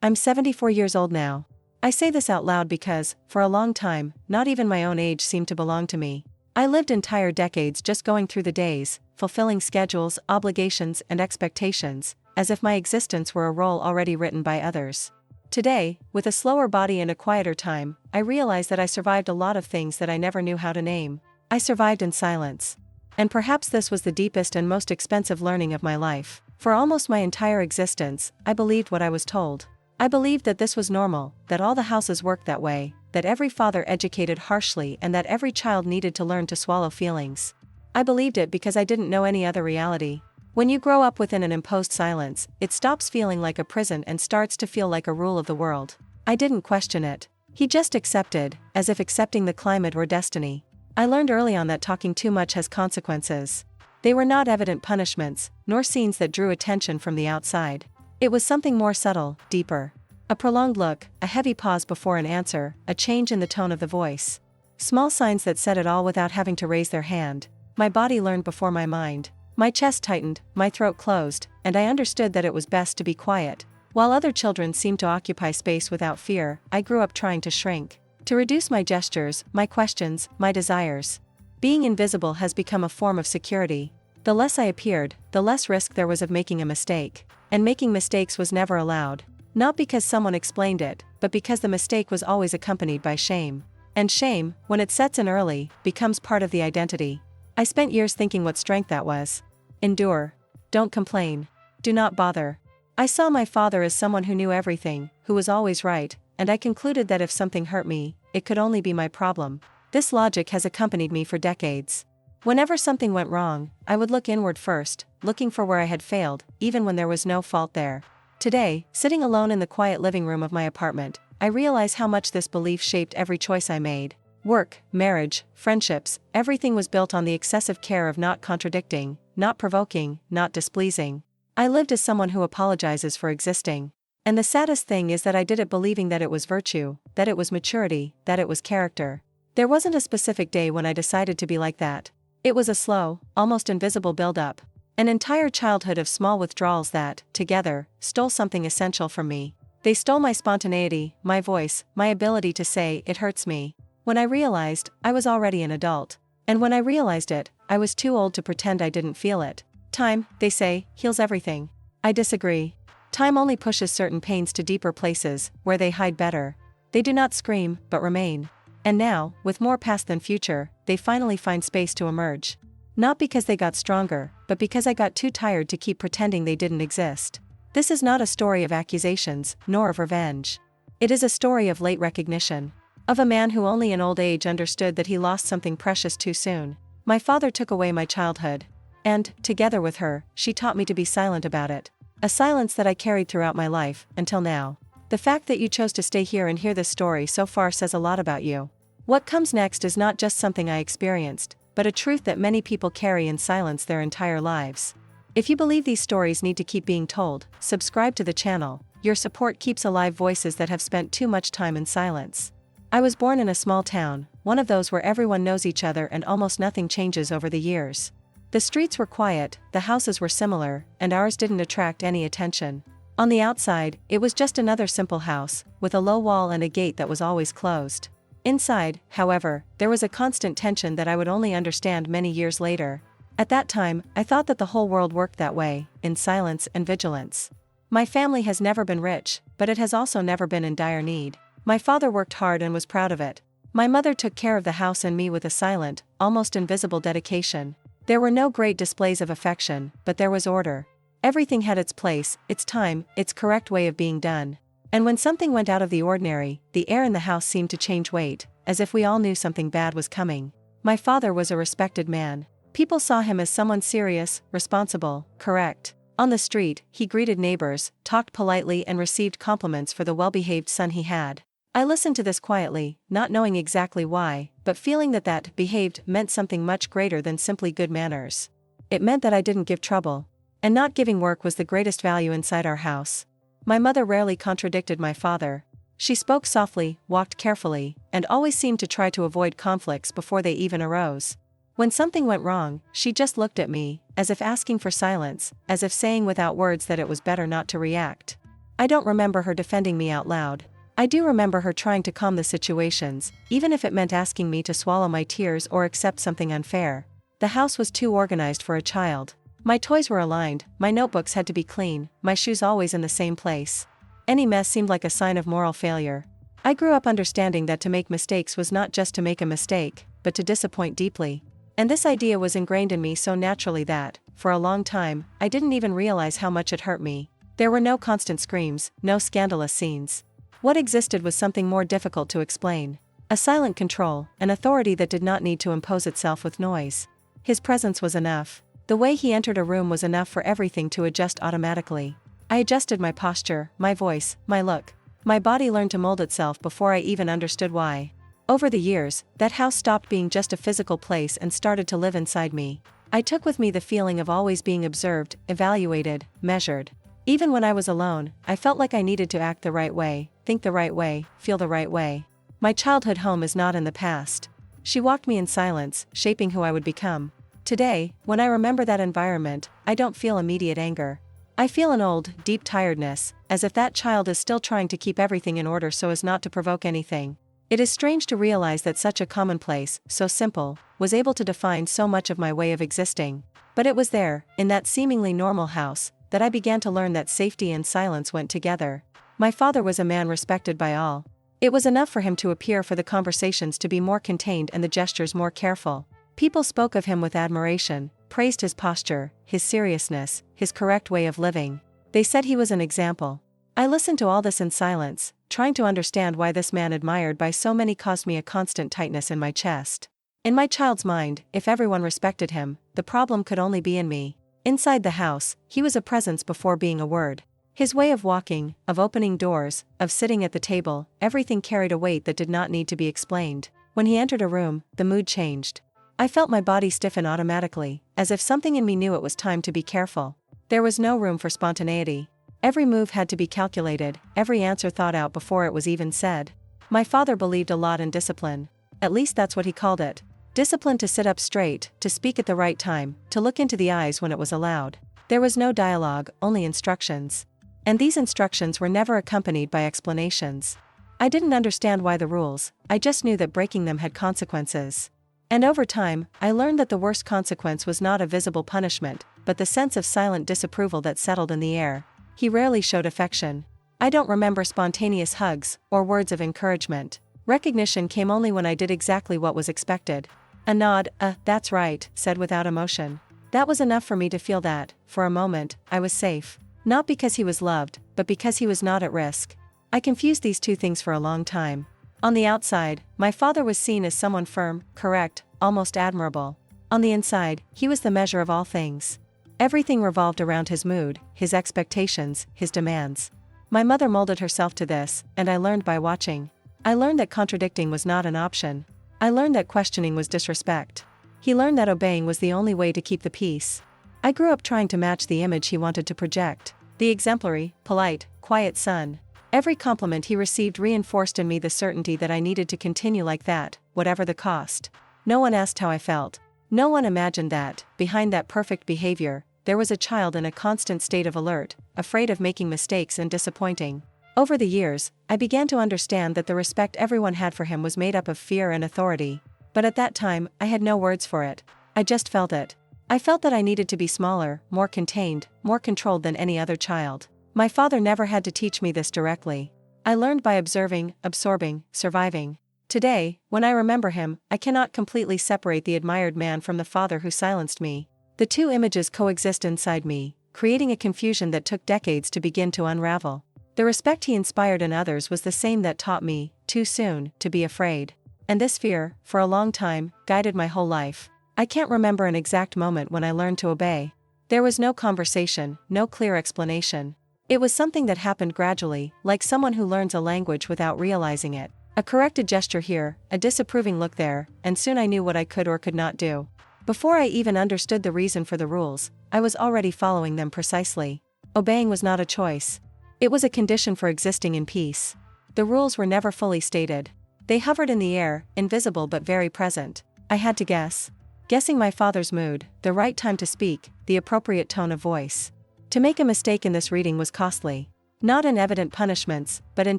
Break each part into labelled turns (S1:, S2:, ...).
S1: I'm 74 years old now. I say this out loud because, for a long time, not even my own age seemed to belong to me. I lived entire decades just going through the days, fulfilling schedules, obligations, and expectations, as if my existence were a role already written by others. Today, with a slower body and a quieter time, I realize that I survived a lot of things that I never knew how to name. I survived in silence. And perhaps this was the deepest and most expensive learning of my life. For almost my entire existence, I believed what I was told. I believed that this was normal, that all the houses worked that way, that every father educated harshly and that every child needed to learn to swallow feelings. I believed it because I didn't know any other reality. When you grow up within an imposed silence, it stops feeling like a prison and starts to feel like a rule of the world. I didn't question it. He just accepted, as if accepting the climate were destiny. I learned early on that talking too much has consequences. They were not evident punishments, nor scenes that drew attention from the outside. It was something more subtle, deeper. A prolonged look, a heavy pause before an answer, a change in the tone of the voice. Small signs that said it all without having to raise their hand. My body learned before my mind. My chest tightened, my throat closed, and I understood that it was best to be quiet. While other children seemed to occupy space without fear, I grew up trying to shrink. To reduce my gestures, my questions, my desires. Being invisible has become a form of security. The less I appeared, the less risk there was of making a mistake. And making mistakes was never allowed. Not because someone explained it, but because the mistake was always accompanied by shame. And shame, when it sets in early, becomes part of the identity. I spent years thinking what strength that was. Endure. Don't complain. Do not bother. I saw my father as someone who knew everything, who was always right, and I concluded that if something hurt me, it could only be my problem. This logic has accompanied me for decades. Whenever something went wrong, I would look inward first, looking for where I had failed, even when there was no fault there. Today, sitting alone in the quiet living room of my apartment, I realize how much this belief shaped every choice I made. Work, marriage, friendships, everything was built on the excessive care of not contradicting, not provoking, not displeasing. I lived as someone who apologizes for existing. And the saddest thing is that I did it believing that it was virtue, that it was maturity, that it was character. There wasn't a specific day when I decided to be like that. It was a slow, almost invisible build-up. An entire childhood of small withdrawals that, together, stole something essential from me. They stole my spontaneity, my voice, my ability to say, "It hurts me." When I realized, I was already an adult. And when I realized it, I was too old to pretend I didn't feel it. Time, they say, heals everything. I disagree. Time only pushes certain pains to deeper places, where they hide better. They do not scream, but remain. And now, with more past than future, they finally find space to emerge. Not because they got stronger, but because I got too tired to keep pretending they didn't exist. This is not a story of accusations, nor of revenge. It is a story of late recognition. Of a man who only in old age understood that he lost something precious too soon. My father took away my childhood. And, together with her, she taught me to be silent about it. A silence that I carried throughout my life, until now. The fact that you chose to stay here and hear this story so far says a lot about you. What comes next is not just something I experienced, but a truth that many people carry in silence their entire lives. If you believe these stories need to keep being told, subscribe to the channel. Your support keeps alive voices that have spent too much time in silence. I was born in a small town, one of those where everyone knows each other and almost nothing changes over the years. The streets were quiet, the houses were similar, and ours didn't attract any attention. On the outside, it was just another simple house, with a low wall and a gate that was always closed. Inside, however, there was a constant tension that I would only understand many years later. At that time, I thought that the whole world worked that way, in silence and vigilance. My family has never been rich, but it has also never been in dire need. My father worked hard and was proud of it. My mother took care of the house and me with a silent, almost invisible dedication. There were no great displays of affection, but there was order. Everything had its place, its time, its correct way of being done. And when something went out of the ordinary, the air in the house seemed to change weight, as if we all knew something bad was coming. My father was a respected man. People saw him as someone serious, responsible, correct. On the street, he greeted neighbors, talked politely and received compliments for the well-behaved son he had. I listened to this quietly, not knowing exactly why, but feeling that behaved meant something much greater than simply good manners. It meant that I didn't give trouble. And not giving work was the greatest value inside our house. My mother rarely contradicted my father. She spoke softly, walked carefully, and always seemed to try to avoid conflicts before they even arose. When something went wrong, she just looked at me, as if asking for silence, as if saying without words that it was better not to react. I don't remember her defending me out loud. I do remember her trying to calm the situations, even if it meant asking me to swallow my tears or accept something unfair. The house was too organized for a child. My toys were aligned, my notebooks had to be clean, my shoes always in the same place. Any mess seemed like a sign of moral failure. I grew up understanding that to make mistakes was not just to make a mistake, but to disappoint deeply. And this idea was ingrained in me so naturally that, for a long time, I didn't even realize how much it hurt me. There were no constant screams, no scandalous scenes. What existed was something more difficult to explain. A silent control, an authority that did not need to impose itself with noise. His presence was enough. The way he entered a room was enough for everything to adjust automatically. I adjusted my posture, my voice, my look. My body learned to mold itself before I even understood why. Over the years, that house stopped being just a physical place and started to live inside me. I took with me the feeling of always being observed, evaluated, measured. Even when I was alone, I felt like I needed to act the right way, think the right way, feel the right way. My childhood home is not in the past. She walked me in silence, shaping who I would become. Today, when I remember that environment, I don't feel immediate anger. I feel an old, deep tiredness, as if that child is still trying to keep everything in order so as not to provoke anything. It is strange to realize that such a commonplace, so simple, was able to define so much of my way of existing. But it was there, in that seemingly normal house, that I began to learn that safety and silence went together. My father was a man respected by all. It was enough for him to appear for the conversations to be more contained and the gestures more careful. People spoke of him with admiration, praised his posture, his seriousness, his correct way of living. They said he was an example. I listened to all this in silence, trying to understand why this man admired by so many caused me a constant tightness in my chest. In my child's mind, if everyone respected him, the problem could only be in me. Inside the house, he was a presence before being a word. His way of walking, of opening doors, of sitting at the table, everything carried a weight that did not need to be explained. When he entered a room, the mood changed. I felt my body stiffen automatically, as if something in me knew it was time to be careful. There was no room for spontaneity. Every move had to be calculated, every answer thought out before it was even said. My father believed a lot in discipline. At least that's what he called it. Discipline to sit up straight, to speak at the right time, to look into the eyes when it was allowed. There was no dialogue, only instructions. And these instructions were never accompanied by explanations. I didn't understand why the rules, I just knew that breaking them had consequences. And over time, I learned that the worst consequence was not a visible punishment, but the sense of silent disapproval that settled in the air. He rarely showed affection. I don't remember spontaneous hugs, or words of encouragement. Recognition came only when I did exactly what was expected. A nod, that's right, said without emotion. That was enough for me to feel that, for a moment, I was safe. Not because he was loved, but because he was not at risk. I confused these two things for a long time. On the outside, my father was seen as someone firm, correct, almost admirable. On the inside, he was the measure of all things. Everything revolved around his mood, his expectations, his demands. My mother molded herself to this, and I learned by watching. I learned that contradicting was not an option. I learned that questioning was disrespect. He learned that obeying was the only way to keep the peace. I grew up trying to match the image he wanted to project. The exemplary, polite, quiet son. Every compliment he received reinforced in me the certainty that I needed to continue like that, whatever the cost. No one asked how I felt. No one imagined that, behind that perfect behavior, there was a child in a constant state of alert, afraid of making mistakes and disappointing. Over the years, I began to understand that the respect everyone had for him was made up of fear and authority. But at that time, I had no words for it. I just felt it. I felt that I needed to be smaller, more contained, more controlled than any other child. My father never had to teach me this directly. I learned by observing, absorbing, surviving. Today, when I remember him, I cannot completely separate the admired man from the father who silenced me. The two images coexist inside me, creating a confusion that took decades to begin to unravel. The respect he inspired in others was the same that taught me, too soon, to be afraid. And this fear, for a long time, guided my whole life. I can't remember an exact moment when I learned to obey. There was no conversation, no clear explanation. It was something that happened gradually, like someone who learns a language without realizing it. A corrected gesture here, a disapproving look there, and soon I knew what I could or could not do. Before I even understood the reason for the rules, I was already following them precisely. Obeying was not a choice. It was a condition for existing in peace. The rules were never fully stated. They hovered in the air, invisible but very present. I had to guess. Guessing my father's mood, the right time to speak, the appropriate tone of voice. To make a mistake in this reading was costly. Not in evident punishments, but in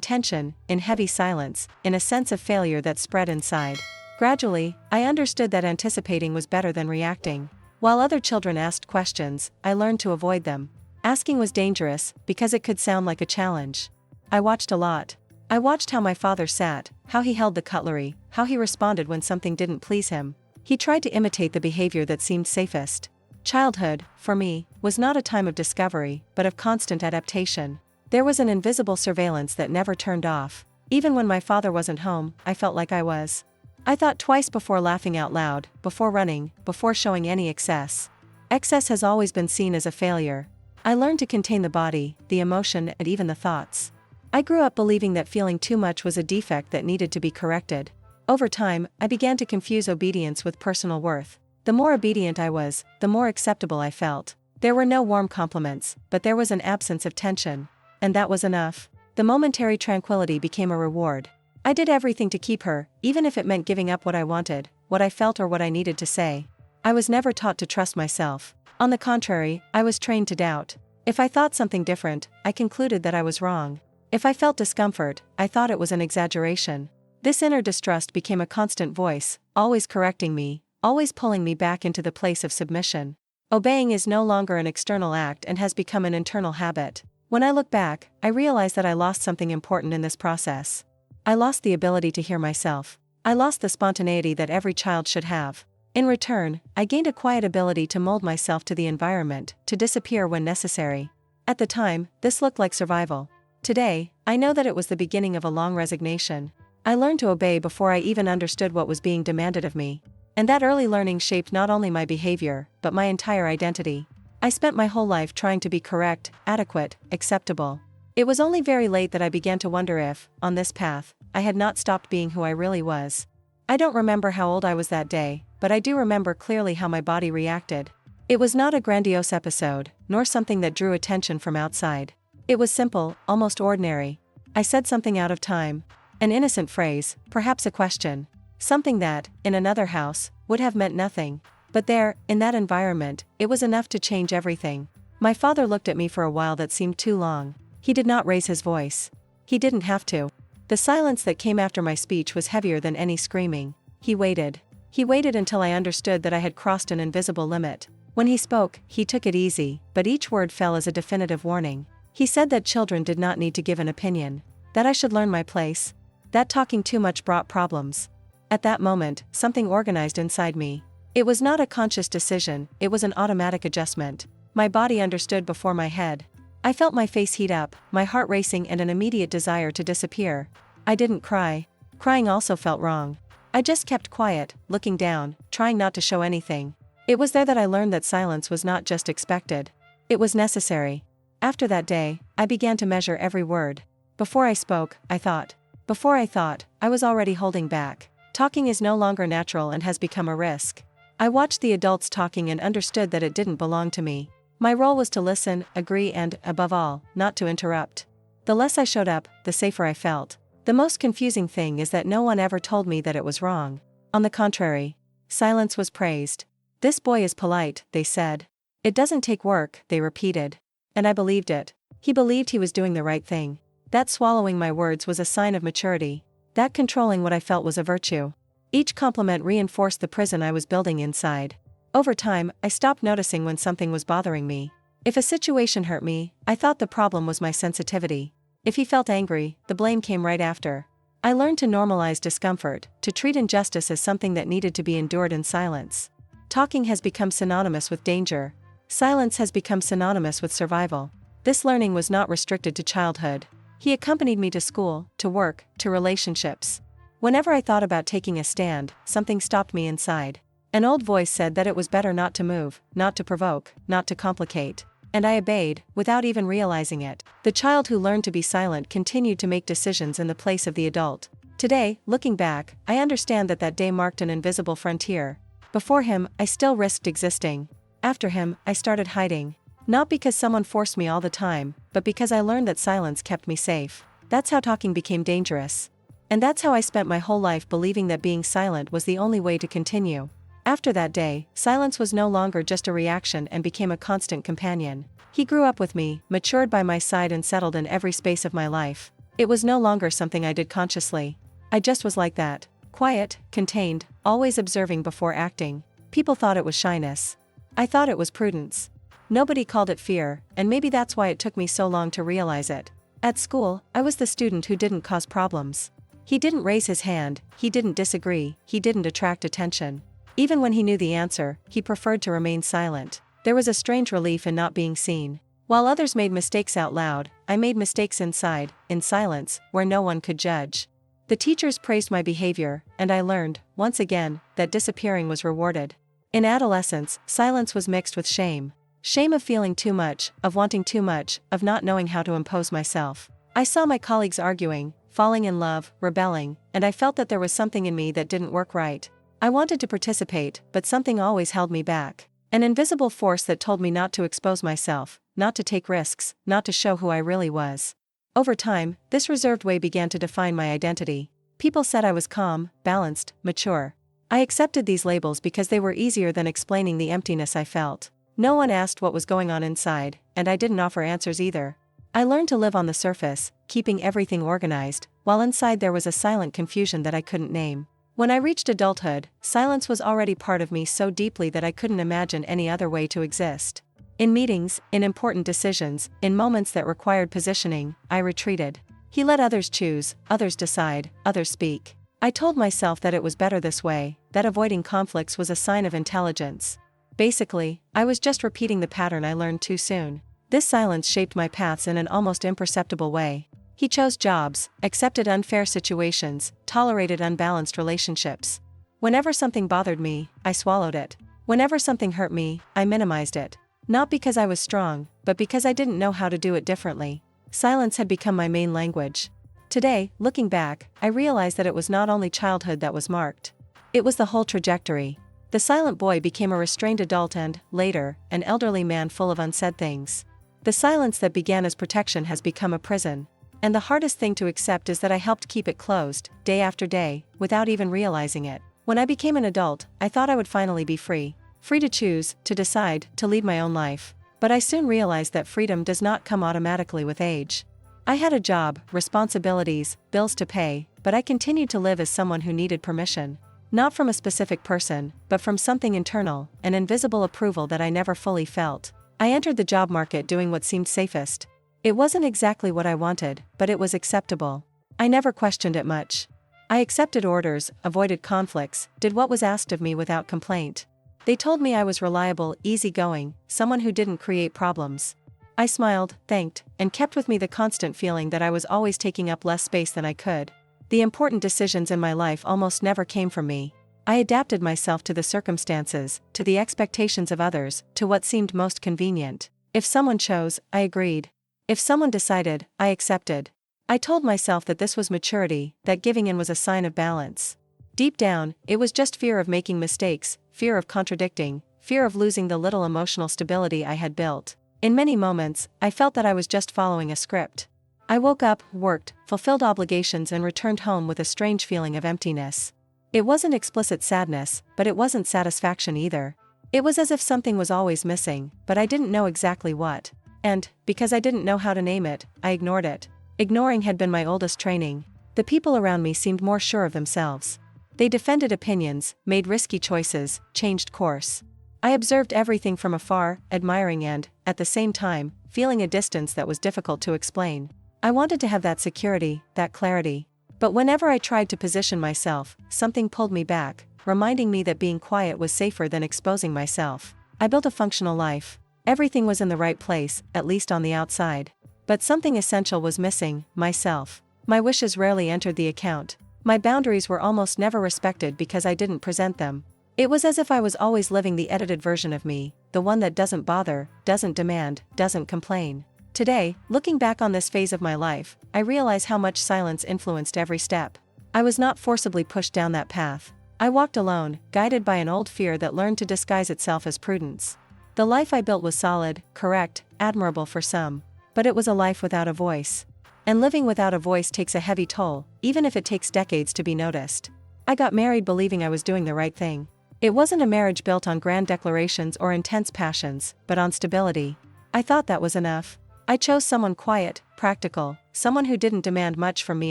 S1: tension, in heavy silence, in a sense of failure that spread inside. Gradually, I understood that anticipating was better than reacting. While other children asked questions, I learned to avoid them. Asking was dangerous, because it could sound like a challenge. I watched a lot. I watched how my father sat, how he held the cutlery, how he responded when something didn't please him. He tried to imitate the behavior that seemed safest. Childhood, for me, was not a time of discovery, but of constant adaptation. There was an invisible surveillance that never turned off. Even when my father wasn't home, I felt like I was. I thought twice before laughing out loud, before running, before showing any excess. Excess has always been seen as a failure. I learned to contain the body, the emotion, and even the thoughts. I grew up believing that feeling too much was a defect that needed to be corrected. Over time, I began to confuse obedience with personal worth. The more obedient I was, the more acceptable I felt. There were no warm compliments, but there was an absence of tension. And that was enough. The momentary tranquility became a reward. I did everything to keep her, even if it meant giving up what I wanted, what I felt, or what I needed to say. I was never taught to trust myself. On the contrary, I was trained to doubt. If I thought something different, I concluded that I was wrong. If I felt discomfort, I thought it was an exaggeration. This inner distrust became a constant voice, always correcting me, always pulling me back into the place of submission. Obeying is no longer an external act and has become an internal habit. When I look back, I realize that I lost something important in this process. I lost the ability to hear myself. I lost the spontaneity that every child should have. In return, I gained a quiet ability to mold myself to the environment, to disappear when necessary. At the time, this looked like survival. Today, I know that it was the beginning of a long resignation. I learned to obey before I even understood what was being demanded of me. And that early learning shaped not only my behavior, but my entire identity. I spent my whole life trying to be correct, adequate, acceptable. It was only very late that I began to wonder if, on this path, I had not stopped being who I really was. I don't remember how old I was that day, but I do remember clearly how my body reacted. It was not a grandiose episode, nor something that drew attention from outside. It was simple, almost ordinary. I said something out of time. An innocent phrase, perhaps a question. Something that, in another house, would have meant nothing. But there, in that environment, it was enough to change everything. My father looked at me for a while that seemed too long. He did not raise his voice. He didn't have to. The silence that came after my speech was heavier than any screaming. He waited. He waited until I understood that I had crossed an invisible limit. When he spoke, he took it easy, but each word fell as a definitive warning. He said that children did not need to give an opinion. That I should learn my place. That talking too much brought problems. At that moment, something organized inside me. It was not a conscious decision, it was an automatic adjustment. My body understood before my head. I felt my face heat up, my heart racing, and an immediate desire to disappear. I didn't cry. Crying also felt wrong. I just kept quiet, looking down, trying not to show anything. It was there that I learned that silence was not just expected. It was necessary. After that day, I began to measure every word. Before I spoke, I thought. Before I thought, I was already holding back. Talking is no longer natural and has become a risk. I watched the adults talking and understood that it didn't belong to me. My role was to listen, agree, and, above all, not to interrupt. The less I showed up, the safer I felt. The most confusing thing is that no one ever told me that it was wrong. On the contrary, silence was praised. "This boy is polite," they said. "It doesn't take work," they repeated. And I believed it. He believed he was doing the right thing. That swallowing my words was a sign of maturity. That controlling what I felt was a virtue. Each compliment reinforced the prison I was building inside. Over time, I stopped noticing when something was bothering me. If a situation hurt me, I thought the problem was my sensitivity. If he felt angry, the blame came right after. I learned to normalize discomfort, to treat injustice as something that needed to be endured in silence. Talking has become synonymous with danger. Silence has become synonymous with survival. This learning was not restricted to childhood. He accompanied me to school, to work, to relationships. Whenever I thought about taking a stand, something stopped me inside. An old voice said that it was better not to move, not to provoke, not to complicate. And I obeyed, without even realizing it. The child who learned to be silent continued to make decisions in the place of the adult. Today, looking back, I understand that that day marked an invisible frontier. Before him, I still risked existing. After him, I started hiding. Not because someone forced me all the time, but because I learned that silence kept me safe. That's how talking became dangerous. And that's how I spent my whole life believing that being silent was the only way to continue. After that day, silence was no longer just a reaction and became a constant companion. He grew up with me, matured by my side and settled in every space of my life. It was no longer something I did consciously. I just was like that. Quiet, contained, always observing before acting. People thought it was shyness. I thought it was prudence. Nobody called it fear, and maybe that's why it took me so long to realize it. At school, I was the student who didn't cause problems. He didn't raise his hand, he didn't disagree, he didn't attract attention. Even when he knew the answer, he preferred to remain silent. There was a strange relief in not being seen. While others made mistakes out loud, I made mistakes inside, in silence, where no one could judge. The teachers praised my behavior, and I learned, once again, that disappearing was rewarded. In adolescence, silence was mixed with shame. Shame of feeling too much, of wanting too much, of not knowing how to impose myself. I saw my colleagues arguing, falling in love, rebelling, and I felt that there was something in me that didn't work right. I wanted to participate, but something always held me back. An invisible force that told me not to expose myself, not to take risks, not to show who I really was. Over time, this reserved way began to define my identity. People said I was calm, balanced, mature. I accepted these labels because they were easier than explaining the emptiness I felt. No one asked what was going on inside, and I didn't offer answers either. I learned to live on the surface, keeping everything organized, while inside there was a silent confusion that I couldn't name. When I reached adulthood, silence was already part of me so deeply that I couldn't imagine any other way to exist. In meetings, in important decisions, in moments that required positioning, I retreated. He let others choose, others decide, others speak. I told myself that it was better this way, that avoiding conflicts was a sign of intelligence. Basically, I was just repeating the pattern I learned too soon. This silence shaped my paths in an almost imperceptible way. He chose jobs, accepted unfair situations, tolerated unbalanced relationships. Whenever something bothered me, I swallowed it. Whenever something hurt me, I minimized it. Not because I was strong, but because I didn't know how to do it differently. Silence had become my main language. Today, looking back, I realize that it was not only childhood that was marked. It was the whole trajectory. The silent boy became a restrained adult and, later, an elderly man full of unsaid things. The silence that began as protection has become a prison. And the hardest thing to accept is that I helped keep it closed, day after day, without even realizing it. When I became an adult, I thought I would finally be free. Free to choose, to decide, to lead my own life. But I soon realized that freedom does not come automatically with age. I had a job, responsibilities, bills to pay, but I continued to live as someone who needed permission. Not from a specific person, but from something internal, an invisible approval that I never fully felt. I entered the job market doing what seemed safest. It wasn't exactly what I wanted, but it was acceptable. I never questioned it much. I accepted orders, avoided conflicts, did what was asked of me without complaint. They told me I was reliable, easygoing, someone who didn't create problems. I smiled, thanked, and kept with me the constant feeling that I was always taking up less space than I could. The important decisions in my life almost never came from me. I adapted myself to the circumstances, to the expectations of others, to what seemed most convenient. If someone chose, I agreed. If someone decided, I accepted. I told myself that this was maturity, that giving in was a sign of balance. Deep down, it was just fear of making mistakes, fear of contradicting, fear of losing the little emotional stability I had built. In many moments, I felt that I was just following a script. I woke up, worked, fulfilled obligations and returned home with a strange feeling of emptiness. It wasn't explicit sadness, but it wasn't satisfaction either. It was as if something was always missing, but I didn't know exactly what. And, because I didn't know how to name it, I ignored it. Ignoring had been my oldest training. The people around me seemed more sure of themselves. They defended opinions, made risky choices, changed course. I observed everything from afar, admiring and, at the same time, feeling a distance that was difficult to explain. I wanted to have that security, that clarity. But whenever I tried to position myself, something pulled me back, reminding me that being quiet was safer than exposing myself. I built a functional life. Everything was in the right place, at least on the outside. But something essential was missing, myself. My wishes rarely entered the account. My boundaries were almost never respected because I didn't present them. It was as if I was always living the edited version of me, the one that doesn't bother, doesn't demand, doesn't complain. Today, looking back on this phase of my life, I realize how much silence influenced every step. I was not forcibly pushed down that path. I walked alone, guided by an old fear that learned to disguise itself as prudence. The life I built was solid, correct, admirable for some. But it was a life without a voice. And living without a voice takes a heavy toll, even if it takes decades to be noticed. I got married believing I was doing the right thing. It wasn't a marriage built on grand declarations or intense passions, but on stability. I thought that was enough. I chose someone quiet, practical, someone who didn't demand much from me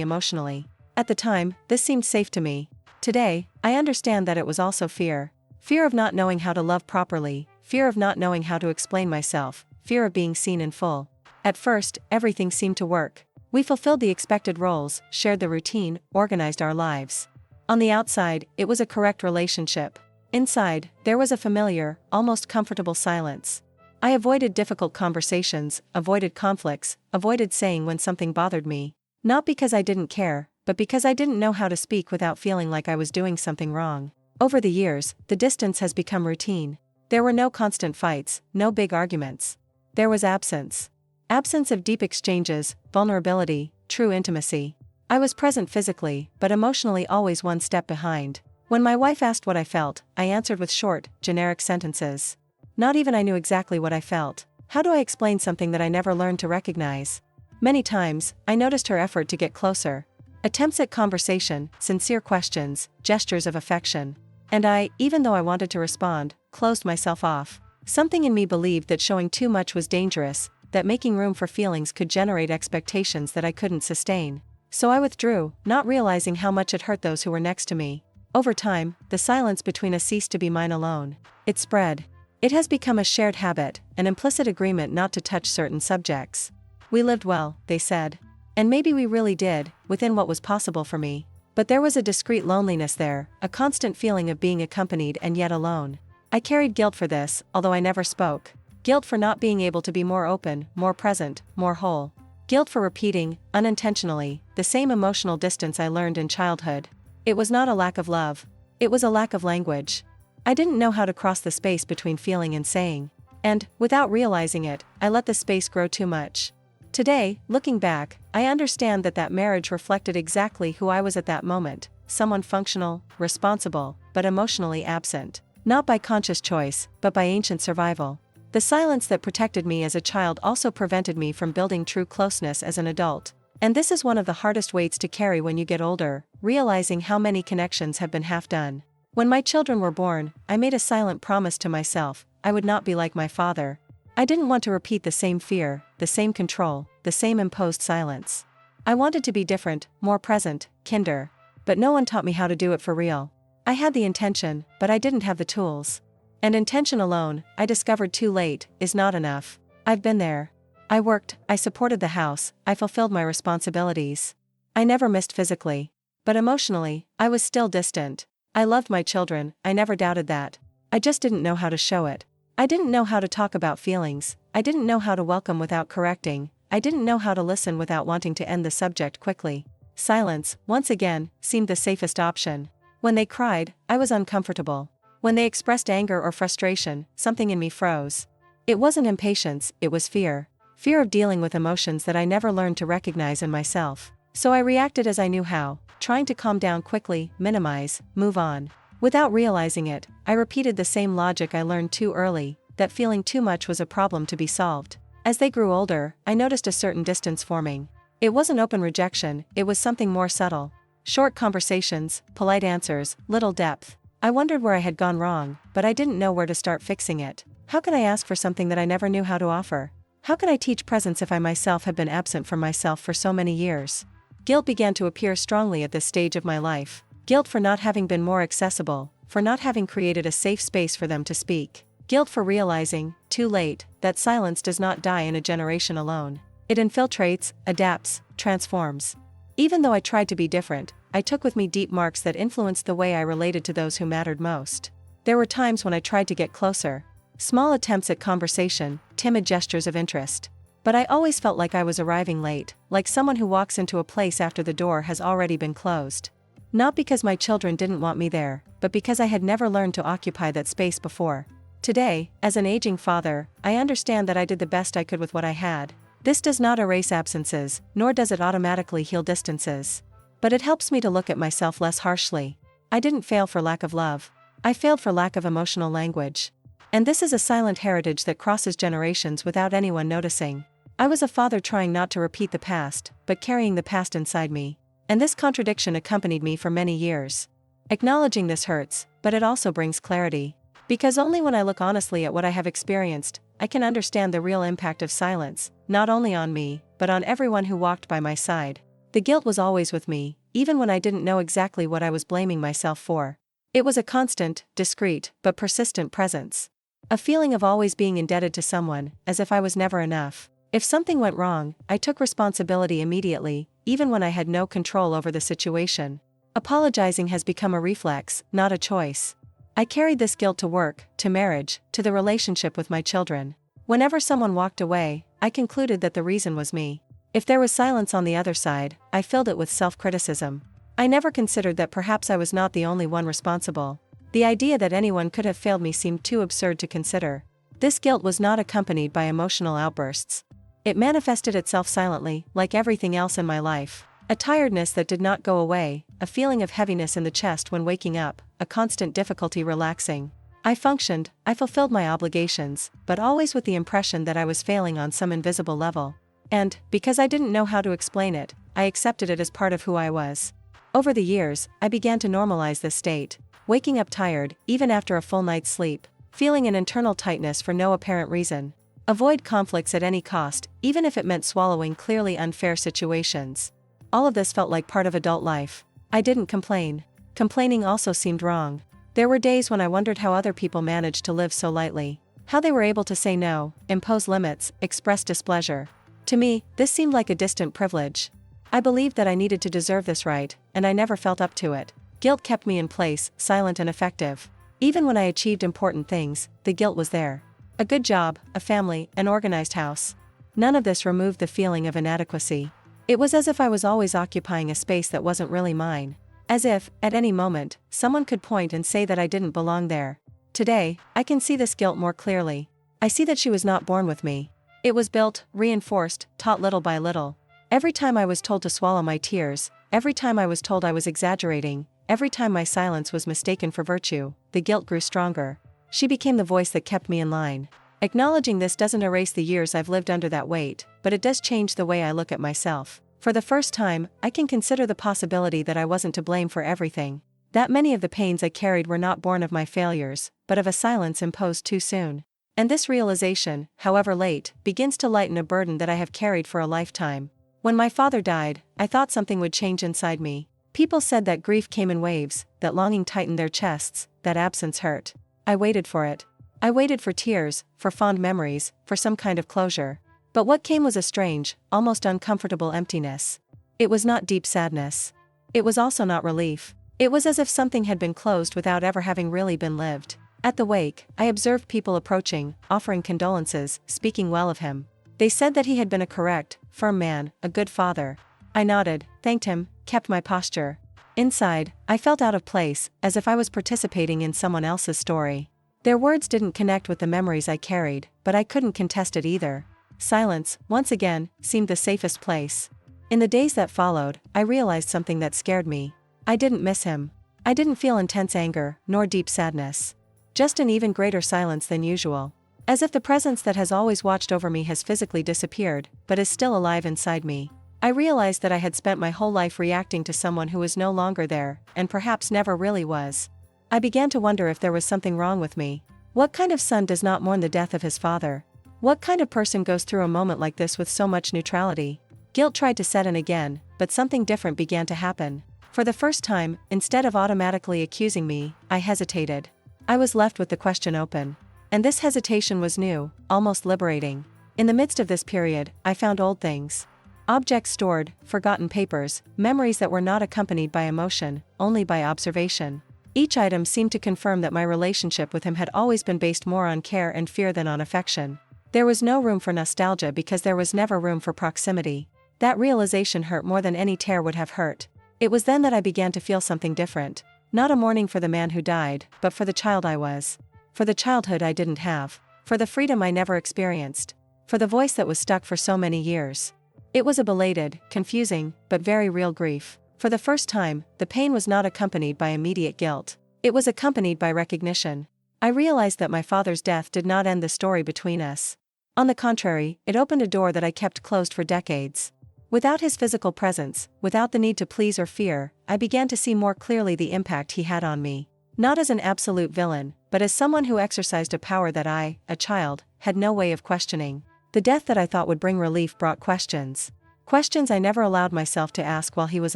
S1: emotionally. At the time, this seemed safe to me. Today, I understand that it was also fear. Fear of not knowing how to love properly, fear of not knowing how to explain myself, fear of being seen in full. At first, everything seemed to work. We fulfilled the expected roles, shared the routine, organized our lives. On the outside, it was a correct relationship. Inside, there was a familiar, almost comfortable silence. I avoided difficult conversations, avoided conflicts, avoided saying when something bothered me. Not because I didn't care, but because I didn't know how to speak without feeling like I was doing something wrong. Over the years, the distance has become routine. There were no constant fights, no big arguments. There was absence. Absence of deep exchanges, vulnerability, true intimacy. I was present physically, but emotionally always one step behind. When my wife asked what I felt, I answered with short, generic sentences. Not even I knew exactly what I felt. How do I explain something that I never learned to recognize? Many times, I noticed her effort to get closer. Attempts at conversation, sincere questions, gestures of affection. And I, even though I wanted to respond, closed myself off. Something in me believed that showing too much was dangerous, that making room for feelings could generate expectations that I couldn't sustain. So I withdrew, not realizing how much it hurt those who were next to me. Over time, the silence between us ceased to be mine alone. It spread. It has become a shared habit, an implicit agreement not to touch certain subjects. We lived well, they said. And maybe we really did, within what was possible for me. But there was a discreet loneliness there, a constant feeling of being accompanied and yet alone. I carried guilt for this, although I never spoke. Guilt for not being able to be more open, more present, more whole. Guilt for repeating, unintentionally, the same emotional distance I learned in childhood. It was not a lack of love. It was a lack of language. I didn't know how to cross the space between feeling and saying. And, without realizing it, I let the space grow too much. Today, looking back, I understand that marriage reflected exactly who I was at that moment, someone functional, responsible, but emotionally absent. Not by conscious choice, but by ancient survival. The silence that protected me as a child also prevented me from building true closeness as an adult. And this is one of the hardest weights to carry when you get older, realizing how many connections have been half done. When my children were born, I made a silent promise to myself, I would not be like my father. I didn't want to repeat the same fear, the same control, the same imposed silence. I wanted to be different, more present, kinder. But no one taught me how to do it for real. I had the intention, but I didn't have the tools. And intention alone, I discovered too late, is not enough. I've been there. I worked, I supported the house, I fulfilled my responsibilities. I never missed physically. But emotionally, I was still distant. I loved my children, I never doubted that. I just didn't know how to show it. I didn't know how to talk about feelings, I didn't know how to welcome without correcting, I didn't know how to listen without wanting to end the subject quickly. Silence, once again, seemed the safest option. When they cried, I was uncomfortable. When they expressed anger or frustration, something in me froze. It wasn't impatience, it was fear. Fear of dealing with emotions that I never learned to recognize in myself. So I reacted as I knew how, trying to calm down quickly, minimize, move on. Without realizing it, I repeated the same logic I learned too early, that feeling too much was a problem to be solved. As they grew older, I noticed a certain distance forming. It wasn't open rejection, it was something more subtle. Short conversations, polite answers, little depth. I wondered where I had gone wrong, but I didn't know where to start fixing it. How could I ask for something that I never knew how to offer? How could I teach presence if I myself had been absent from myself for so many years? Guilt began to appear strongly at this stage of my life. Guilt for not having been more accessible, for not having created a safe space for them to speak. Guilt for realizing, too late, that silence does not die in a generation alone. It infiltrates, adapts, transforms. Even though I tried to be different, I took with me deep marks that influenced the way I related to those who mattered most. There were times when I tried to get closer. Small attempts at conversation, timid gestures of interest. But I always felt like I was arriving late, like someone who walks into a place after the door has already been closed. Not because my children didn't want me there, but because I had never learned to occupy that space before. Today, as an aging father, I understand that I did the best I could with what I had. This does not erase absences, nor does it automatically heal distances. But it helps me to look at myself less harshly. I didn't fail for lack of love. I failed for lack of emotional language. And this is a silent heritage that crosses generations without anyone noticing. I was a father trying not to repeat the past, but carrying the past inside me. And this contradiction accompanied me for many years. Acknowledging this hurts, but it also brings clarity. Because only when I look honestly at what I have experienced, I can understand the real impact of silence, not only on me, but on everyone who walked by my side. The guilt was always with me, even when I didn't know exactly what I was blaming myself for. It was a constant, discreet, but persistent presence. A feeling of always being indebted to someone, as if I was never enough. If something went wrong, I took responsibility immediately, even when I had no control over the situation. Apologizing has become a reflex, not a choice. I carried this guilt to work, to marriage, to the relationship with my children. Whenever someone walked away, I concluded that the reason was me. If there was silence on the other side, I filled it with self-criticism. I never considered that perhaps I was not the only one responsible. The idea that anyone could have failed me seemed too absurd to consider. This guilt was not accompanied by emotional outbursts. It manifested itself silently, like everything else in my life. A tiredness that did not go away, a feeling of heaviness in the chest when waking up, a constant difficulty relaxing. I functioned, I fulfilled my obligations, but always with the impression that I was failing on some invisible level. And, because I didn't know how to explain it, I accepted it as part of who I was. Over the years, I began to normalize this state, waking up tired, even after a full night's sleep, feeling an internal tightness for no apparent reason. Avoid conflicts at any cost, even if it meant swallowing clearly unfair situations. All of this felt like part of adult life. I didn't complain. Complaining also seemed wrong. There were days when I wondered how other people managed to live so lightly. How they were able to say no, impose limits, express displeasure. To me, this seemed like a distant privilege. I believed that I needed to deserve this right, and I never felt up to it. Guilt kept me in place, silent and effective. Even when I achieved important things, the guilt was there. A good job, a family, an organized house. None of this removed the feeling of inadequacy. It was as if I was always occupying a space that wasn't really mine. As if, at any moment, someone could point and say that I didn't belong there. Today, I can see this guilt more clearly. I see that she was not born with me. It was built, reinforced, taught little by little. Every time I was told to swallow my tears, every time I was told I was exaggerating, every time my silence was mistaken for virtue, the guilt grew stronger. She became the voice that kept me in line. Acknowledging this doesn't erase the years I've lived under that weight, but it does change the way I look at myself. For the first time, I can consider the possibility that I wasn't to blame for everything. That many of the pains I carried were not born of my failures, but of a silence imposed too soon. And this realization, however late, begins to lighten a burden that I have carried for a lifetime. When my father died, I thought something would change inside me. People said that grief came in waves, that longing tightened their chests, that absence hurt. I waited for it. I waited for tears, for fond memories, for some kind of closure. But what came was a strange, almost uncomfortable emptiness. It was not deep sadness. It was also not relief. It was as if something had been closed without ever having really been lived. At the wake, I observed people approaching, offering condolences, speaking well of him. They said that he had been a correct, firm man, a good father. I nodded, thanked him, kept my posture. Inside, I felt out of place, as if I was participating in someone else's story. Their words didn't connect with the memories I carried, but I couldn't contest it either. Silence, once again, seemed the safest place. In the days that followed, I realized something that scared me. I didn't miss him. I didn't feel intense anger, nor deep sadness. Just an even greater silence than usual. As if the presence that has always watched over me has physically disappeared, but is still alive inside me. I realized that I had spent my whole life reacting to someone who was no longer there, and perhaps never really was. I began to wonder if there was something wrong with me. What kind of son does not mourn the death of his father? What kind of person goes through a moment like this with so much neutrality? Guilt tried to set in again, but something different began to happen. For the first time, instead of automatically accusing me, I hesitated. I was left with the question open. And this hesitation was new, almost liberating. In the midst of this period, I found old things. Objects stored, forgotten papers, memories that were not accompanied by emotion, only by observation. Each item seemed to confirm that my relationship with him had always been based more on care and fear than on affection. There was no room for nostalgia because there was never room for proximity. That realization hurt more than any tear would have hurt. It was then that I began to feel something different. Not a mourning for the man who died, but for the child I was. For the childhood I didn't have. For the freedom I never experienced. For the voice that was stuck for so many years. It was a belated, confusing, but very real grief. For the first time, the pain was not accompanied by immediate guilt. It was accompanied by recognition. I realized that my father's death did not end the story between us. On the contrary, it opened a door that I kept closed for decades. Without his physical presence, without the need to please or fear, I began to see more clearly the impact he had on me. Not as an absolute villain, but as someone who exercised a power that I, a child, had no way of questioning. The death that I thought would bring relief brought questions. Questions I never allowed myself to ask while he was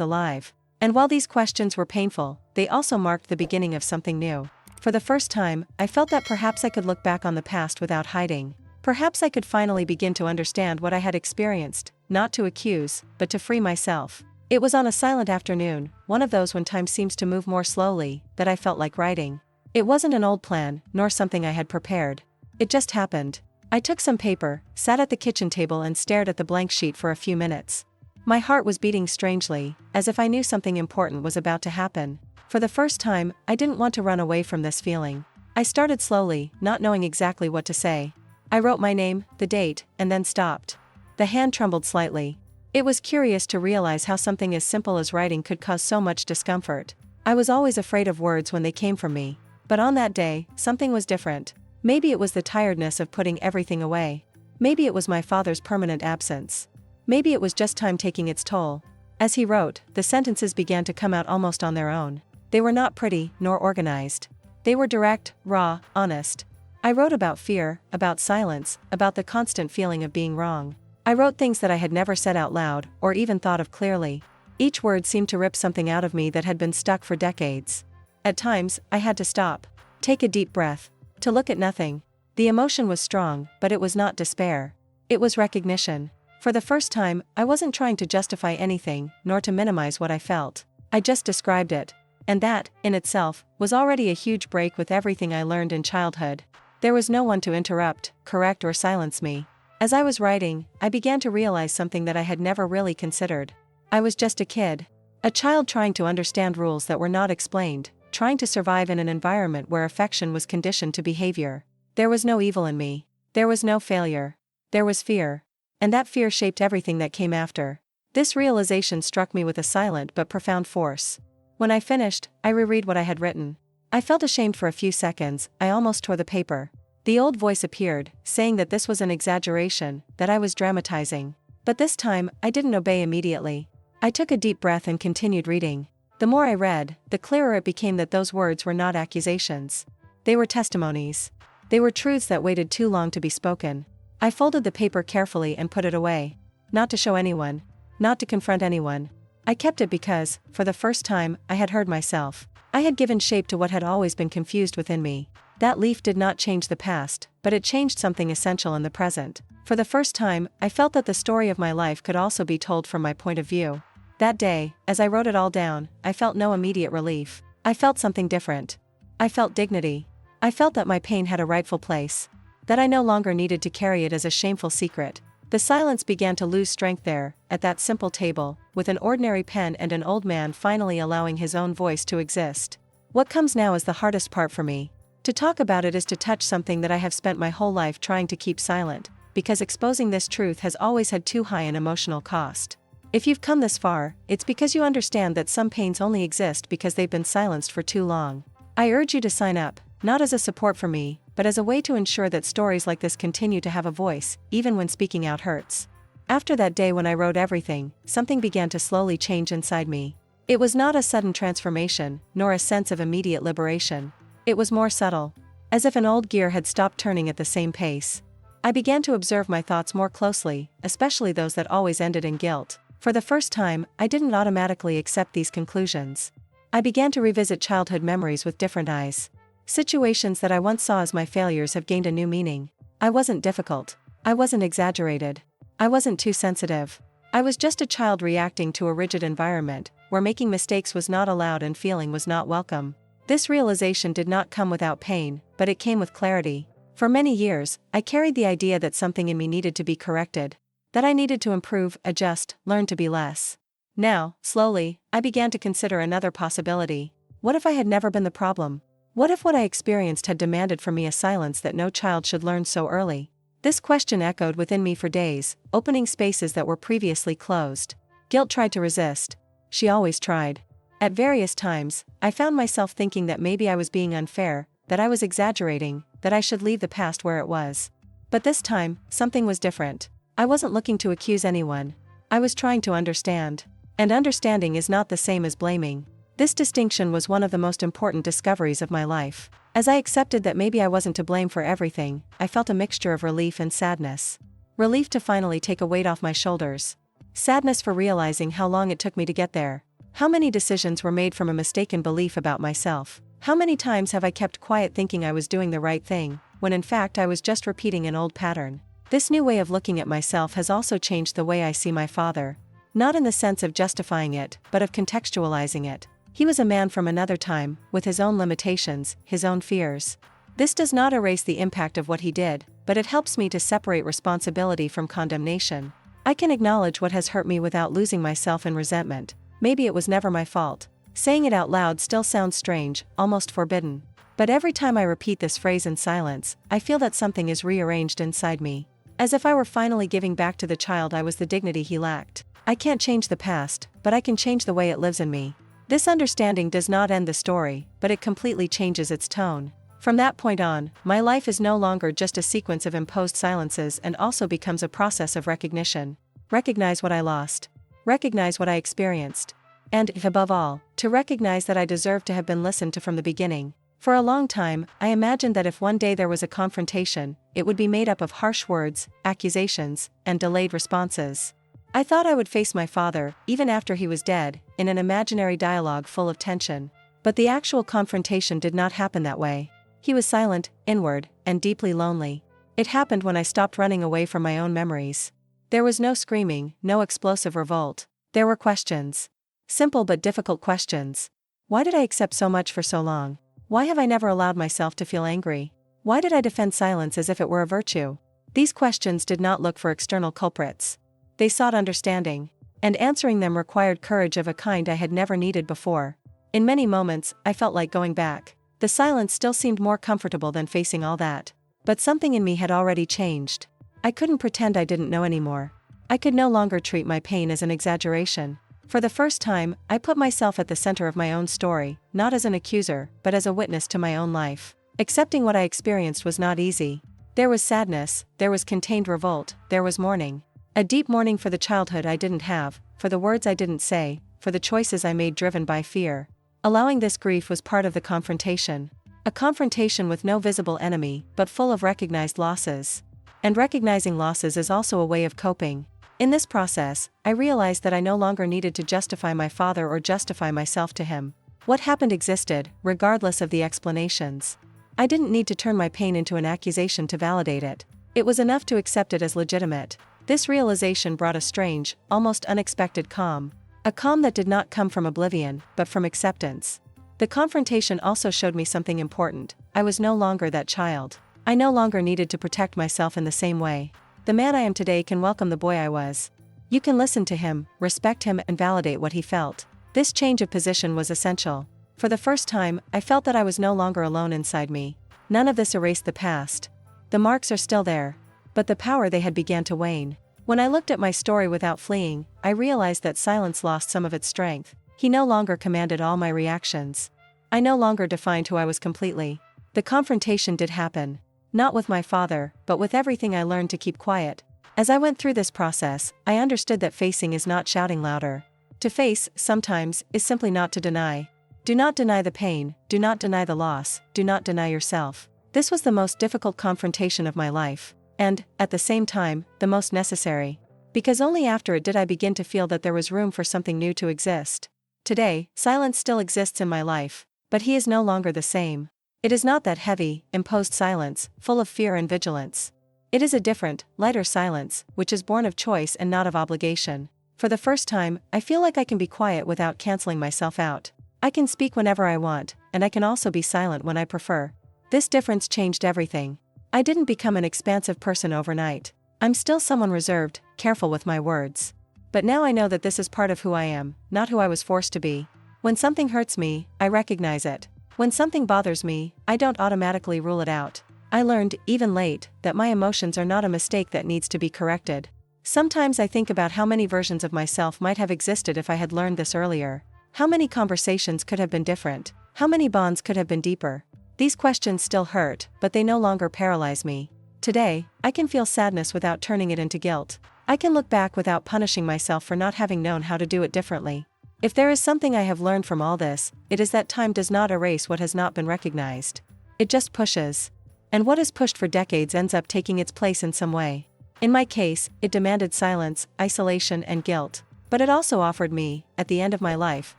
S1: alive. And while these questions were painful, they also marked the beginning of something new. For the first time, I felt that perhaps I could look back on the past without hiding. Perhaps I could finally begin to understand what I had experienced, not to accuse, but to free myself. It was on a silent afternoon, one of those when time seems to move more slowly, that I felt like writing. It wasn't an old plan, nor something I had prepared. It just happened. I took some paper, sat at the kitchen table and stared at the blank sheet for a few minutes. My heart was beating strangely, as if I knew something important was about to happen. For the first time, I didn't want to run away from this feeling. I started slowly, not knowing exactly what to say. I wrote my name, the date, and then stopped. The hand trembled slightly. It was curious to realize how something as simple as writing could cause so much discomfort. I was always afraid of words when they came from me. But on that day, something was different. Maybe it was the tiredness of putting everything away. Maybe it was my father's permanent absence. Maybe it was just time taking its toll. As he wrote, the sentences began to come out almost on their own. They were not pretty, nor organized. They were direct, raw, honest. I wrote about fear, about silence, about the constant feeling of being wrong. I wrote things that I had never said out loud, or even thought of clearly. Each word seemed to rip something out of me that had been stuck for decades. At times, I had to stop, take a deep breath, to look at nothing. The emotion was strong, but it was not despair. It was recognition. For the first time, I wasn't trying to justify anything, nor to minimize what I felt. I just described it. And that, in itself, was already a huge break with everything I learned in childhood. There was no one to interrupt, correct or silence me. As I was writing, I began to realize something that I had never really considered. I was just a kid. A child trying to understand rules that were not explained, trying to survive in an environment where affection was conditioned to behavior. There was no evil in me. There was no failure. There was fear. And that fear shaped everything that came after. This realization struck me with a silent but profound force. When I finished, I reread what I had written. I felt ashamed for a few seconds. I almost tore the paper. The old voice appeared, saying that this was an exaggeration, that I was dramatizing. But this time, I didn't obey immediately. I took a deep breath and continued reading. The more I read, the clearer it became that those words were not accusations. They were testimonies. They were truths that waited too long to be spoken. I folded the paper carefully and put it away. Not to show anyone. Not to confront anyone. I kept it because, for the first time, I had heard myself. I had given shape to what had always been confused within me. That leaf did not change the past, but it changed something essential in the present. For the first time, I felt that the story of my life could also be told from my point of view. That day, as I wrote it all down, I felt no immediate relief. I felt something different. I felt dignity. I felt that my pain had a rightful place. That I no longer needed to carry it as a shameful secret. The silence began to lose strength there, at that simple table, with an ordinary pen and an old man finally allowing his own voice to exist. What comes now is the hardest part for me. To talk about it is to touch something that I have spent my whole life trying to keep silent, because exposing this truth has always had too high an emotional cost. If you've come this far, it's because you understand that some pains only exist because they've been silenced for too long. I urge you to sign up, not as a support for me, but as a way to ensure that stories like this continue to have a voice, even when speaking out hurts. After that day when I wrote everything, something began to slowly change inside me. It was not a sudden transformation, nor a sense of immediate liberation. It was more subtle, as if an old gear had stopped turning at the same pace. I began to observe my thoughts more closely, especially those that always ended in guilt. For the first time, I didn't automatically accept these conclusions. I began to revisit childhood memories with different eyes. Situations that I once saw as my failures have gained a new meaning. I wasn't difficult. I wasn't exaggerated. I wasn't too sensitive. I was just a child reacting to a rigid environment, where making mistakes was not allowed and feeling was not welcome. This realization did not come without pain, but it came with clarity. For many years, I carried the idea that something in me needed to be corrected. That I needed to improve, adjust, learn to be less. Now, slowly, I began to consider another possibility. What if I had never been the problem? What if what I experienced had demanded from me a silence that no child should learn so early? This question echoed within me for days, opening spaces that were previously closed. Guilt tried to resist. She always tried. At various times, I found myself thinking that maybe I was being unfair, that I was exaggerating, that I should leave the past where it was. But this time, something was different. I wasn't looking to accuse anyone. I was trying to understand. And understanding is not the same as blaming. This distinction was one of the most important discoveries of my life. As I accepted that maybe I wasn't to blame for everything, I felt a mixture of relief and sadness. Relief to finally take a weight off my shoulders. Sadness for realizing how long it took me to get there. How many decisions were made from a mistaken belief about myself? How many times have I kept quiet thinking I was doing the right thing, when in fact I was just repeating an old pattern? This new way of looking at myself has also changed the way I see my father. Not in the sense of justifying it, but of contextualizing it. He was a man from another time, with his own limitations, his own fears. This does not erase the impact of what he did, but it helps me to separate responsibility from condemnation. I can acknowledge what has hurt me without losing myself in resentment. Maybe it was never my fault. Saying it out loud still sounds strange, almost forbidden. But every time I repeat this phrase in silence, I feel that something is rearranged inside me. As if I were finally giving back to the child I was the dignity he lacked. I can't change the past, but I can change the way it lives in me. This understanding does not end the story, but it completely changes its tone. From that point on, my life is no longer just a sequence of imposed silences and also becomes a process of recognition. Recognize what I lost. Recognize what I experienced. And, above all, to recognize that I deserve to have been listened to from the beginning. For a long time, I imagined that if one day there was a confrontation, it would be made up of harsh words, accusations, and delayed responses. I thought I would face my father, even after he was dead, in an imaginary dialogue full of tension. But the actual confrontation did not happen that way. He was silent, inward, and deeply lonely. It happened when I stopped running away from my own memories. There was no screaming, no explosive revolt. There were questions. Simple but difficult questions. Why did I accept so much for so long? Why have I never allowed myself to feel angry? Why did I defend silence as if it were a virtue? These questions did not look for external culprits. They sought understanding. And answering them required courage of a kind I had never needed before. In many moments, I felt like going back. The silence still seemed more comfortable than facing all that. But something in me had already changed. I couldn't pretend I didn't know anymore. I could no longer treat my pain as an exaggeration. For the first time, I put myself at the center of my own story, not as an accuser, but as a witness to my own life. Accepting what I experienced was not easy. There was sadness, there was contained revolt, there was mourning. A deep mourning for the childhood I didn't have, for the words I didn't say, for the choices I made driven by fear. Allowing this grief was part of the confrontation. A confrontation with no visible enemy, but full of recognized losses. And recognizing losses is also a way of coping. In this process, I realized that I no longer needed to justify my father or justify myself to him. What happened existed, regardless of the explanations. I didn't need to turn my pain into an accusation to validate it. It was enough to accept it as legitimate. This realization brought a strange, almost unexpected calm. A calm that did not come from oblivion, but from acceptance. The confrontation also showed me something important. I was no longer that child. I no longer needed to protect myself in the same way. The man I am today can welcome the boy I was. You can listen to him, respect him, and validate what he felt. This change of position was essential. For the first time, I felt that I was no longer alone inside me. None of this erased the past. The marks are still there. But the power they had began to wane. When I looked at my story without fleeing, I realized that silence lost some of its strength. He no longer commanded all my reactions. I no longer defined who I was completely. The confrontation did happen. Not with my father, but with everything I learned to keep quiet. As I went through this process, I understood that facing is not shouting louder. To face, sometimes, is simply not to deny. Do not deny the pain, do not deny the loss, do not deny yourself. This was the most difficult confrontation of my life, and, at the same time, the most necessary. Because only after it did I begin to feel that there was room for something new to exist. Today, silence still exists in my life, but he is no longer the same. It is not that heavy, imposed silence, full of fear and vigilance. It is a different, lighter silence, which is born of choice and not of obligation. For the first time, I feel like I can be quiet without canceling myself out. I can speak whenever I want, and I can also be silent when I prefer. This difference changed everything. I didn't become an expansive person overnight. I'm still someone reserved, careful with my words. But now I know that this is part of who I am, not who I was forced to be. When something hurts me, I recognize it. When something bothers me, I don't automatically rule it out. I learned, even late, that my emotions are not a mistake that needs to be corrected. Sometimes I think about how many versions of myself might have existed if I had learned this earlier. How many conversations could have been different? How many bonds could have been deeper? These questions still hurt, but they no longer paralyze me. Today, I can feel sadness without turning it into guilt. I can look back without punishing myself for not having known how to do it differently. If there is something I have learned from all this, it is that time does not erase what has not been recognized. it just pushes. And what is pushed for decades ends up taking its place in some way. In my case, it demanded silence, isolation, and guilt. But it also offered me, at the end of my life,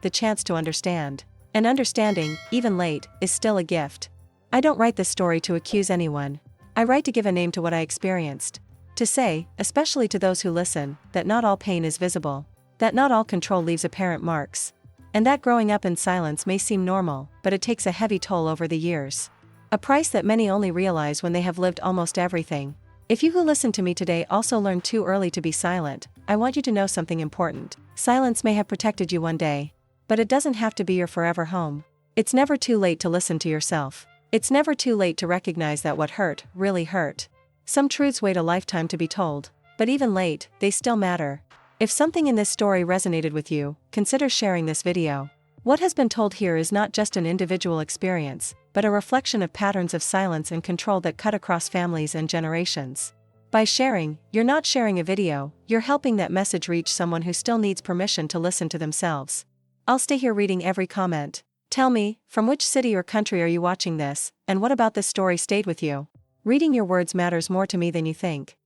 S1: the chance to understand. And understanding, even late, is still a gift. I don't write this story to accuse anyone. I write to give a name to what I experienced. To say, especially to those who listen, that not all pain is visible. That not all control leaves apparent marks. And that growing up in silence may seem normal, but it takes a heavy toll over the years. A price that many only realize when they have lived almost everything. If you who listen to me today also learned too early to be silent, I want you to know something important. Silence may have protected you one day. But it doesn't have to be your forever home. It's never too late to listen to yourself. It's never too late to recognize that what hurt, really hurt. Some truths wait a lifetime to be told. But even late, they still matter. If something in this story resonated with you, consider sharing this video. What has been told here is not just an individual experience, but a reflection of patterns of silence and control that cut across families and generations. By sharing, you're not sharing a video, you're helping that message reach someone who still needs permission to listen to themselves. I'll stay here reading every comment. Tell me, from which city or country are you watching this, and what about this story stayed with you? Reading your words matters more to me than you think.